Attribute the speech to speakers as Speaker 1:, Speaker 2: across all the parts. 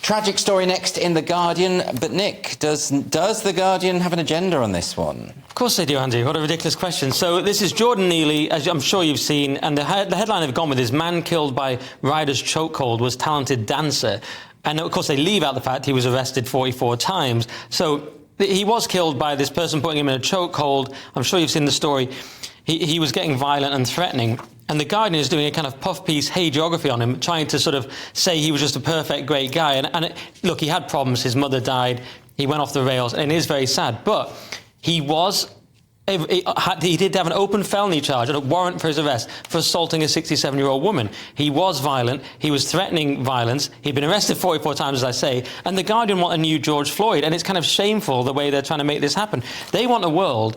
Speaker 1: Tragic story next in The Guardian. But Nick, does The Guardian have an agenda on this one?
Speaker 2: Of course they do, Andy. What a ridiculous question. So this is Jordan Neely, as I'm sure you've seen, and the headline they've gone with is "Man killed by rider's chokehold was talented dancer." And of course they leave out the fact he was arrested 44 times. So he was killed by this person putting him in a chokehold. I'm sure you've seen the story. He was getting violent and threatening. And The Guardian is doing a kind of puff piece hagiography on him, trying to sort of say he was just a perfect, great guy. Look, he had problems. His mother died. He went off the rails, and it is very sad. But he did have an open felony charge and a warrant for his arrest for assaulting a 67-year-old woman. He was violent. He was threatening violence. He'd been arrested 44 times, as I say. And The Guardian want a new George Floyd. And it's kind of shameful the way they're trying to make this happen. They want a world...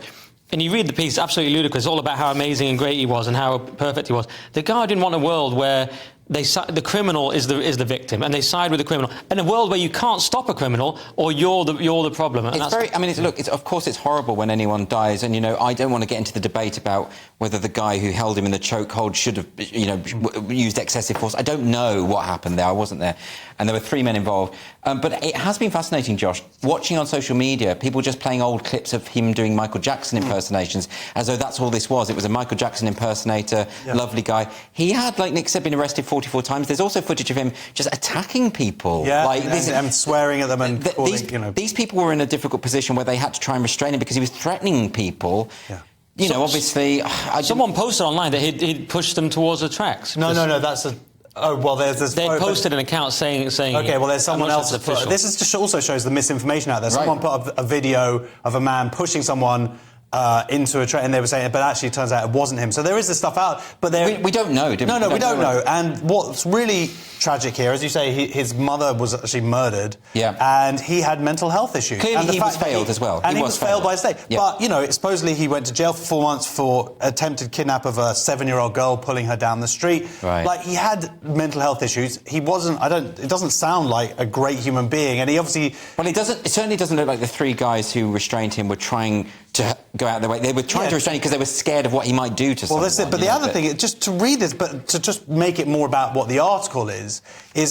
Speaker 2: And you read the piece, absolutely ludicrous, all about how amazing and great he was and how perfect he was. The Guardian want a world where the criminal is the victim, and they side with the criminal. And a world where you can't stop a criminal, or you're the problem. And
Speaker 1: of course it's horrible when anyone dies, and, you know, I don't want to get into the debate about whether the guy who held him in the chokehold should have, you know, used excessive force. I don't know what happened there. I wasn't there. And there were 3 men involved. But it has been fascinating, Josh, watching on social media, people just playing old clips of him doing Michael Jackson impersonations, as though that's all this was. It was a Michael Jackson impersonator, lovely guy. He had, like Nick said, been arrested 44 times. There's also footage of him just attacking people.
Speaker 3: Yeah, and swearing at them and calling, you know...
Speaker 1: These people were in a difficult position where they had to try and restrain him because he was threatening people. Yeah. You know, obviously...
Speaker 2: Someone posted online that he'd pushed them towards the tracks.
Speaker 3: No, that's a... Oh, well, there's...
Speaker 2: They posted an account saying...
Speaker 3: OK, well, there's someone else... This just also shows the misinformation out there. Right. Someone put up a video of a man pushing someone into a train, and they were saying, but actually it turns out it wasn't him. So there is this stuff out, but
Speaker 1: we don't know, do we?
Speaker 3: No, we don't know. And what's really tragic here, as you say, his mother was actually murdered, and he had mental health issues.
Speaker 1: Clearly
Speaker 3: and
Speaker 1: he was failed as well.
Speaker 3: And he was failed by the state. Yeah. But, you know, supposedly he went to jail for 4 months for attempted kidnap of a 7-year-old girl, pulling her down the street.
Speaker 1: Right.
Speaker 3: Like, he had mental health issues. He wasn't... It doesn't sound like a great human being, and he obviously...
Speaker 1: Well, it certainly doesn't look like the 3 guys who restrained him were trying to go out their way. They were trying to restrain him because they were scared of what he might do to someone.
Speaker 3: Well, that's it. But the other thing, just to read this, but to just make it more about what the article is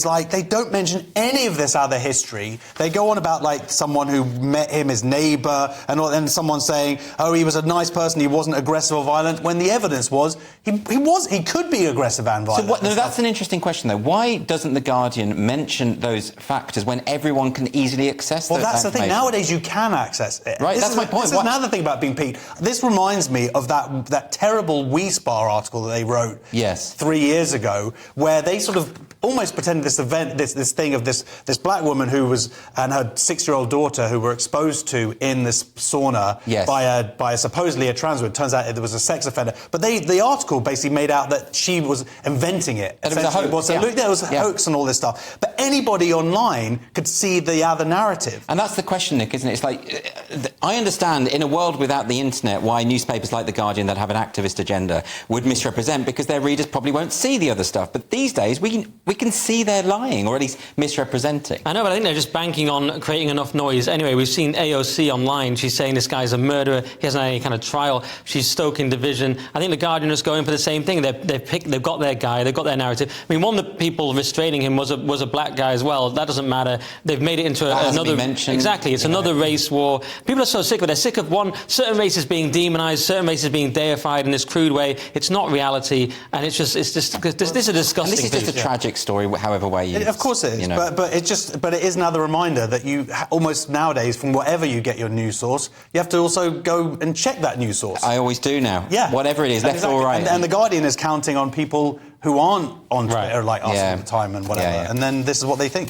Speaker 3: like they don't mention any of this other history. They go on about, like, someone who met him, his neighbour, and someone saying, oh, he was a nice person, he wasn't aggressive or violent, when the evidence was he could be aggressive and violent.
Speaker 1: So that's an interesting question, though. Why doesn't The Guardian mention those factors when everyone can easily access those?
Speaker 3: Well, that's the thing. Nowadays, you can access it.
Speaker 1: Right, that's my point.
Speaker 3: This is another thing about being Pete. This reminds me of that terrible We Spar article that they wrote 3 years ago, where they sort of almost pretended this event, this thing of this black woman who was, and her 6-year-old daughter, who were exposed to in this sauna by a supposedly a trans woman. It turns out it was a sex offender. But the article basically made out that she was inventing it.
Speaker 1: It was a hoax.
Speaker 3: There was a hoax and all this stuff. But anybody online could see the other narrative.
Speaker 1: And that's the question, Nick, isn't it? It's like, I understand in a world without the internet why newspapers like The Guardian that have an activist agenda would misrepresent, because their readers probably won't see the other stuff. But these days, we can see they're lying, or at least misrepresenting.
Speaker 2: I know, but I think they're just banking on creating enough noise. Anyway, we've seen AOC online. She's saying this guy's a murderer. He hasn't had any kind of trial. She's stoking division. I think The Guardian is going for the same thing. They've got their guy. They've got their narrative. I mean, one of the people restraining him was a black guy as well. That doesn't matter. They've made it into another... Exactly. It's another race war. People are so sick of it. They're sick of certain races being demonised, certain races being deified in this crude way. It's not reality, and this is a disgusting
Speaker 1: thing. This is just a tragic story, however way you...
Speaker 3: Of course it is, you know. but it is another reminder that you almost nowadays, from whatever you get your news source, you have to also go and check that news source.
Speaker 1: I always do now. Yeah. Whatever it is, left or right.
Speaker 3: And The Guardian is counting on people who aren't on Twitter like us all the time and whatever. And then this is what they think.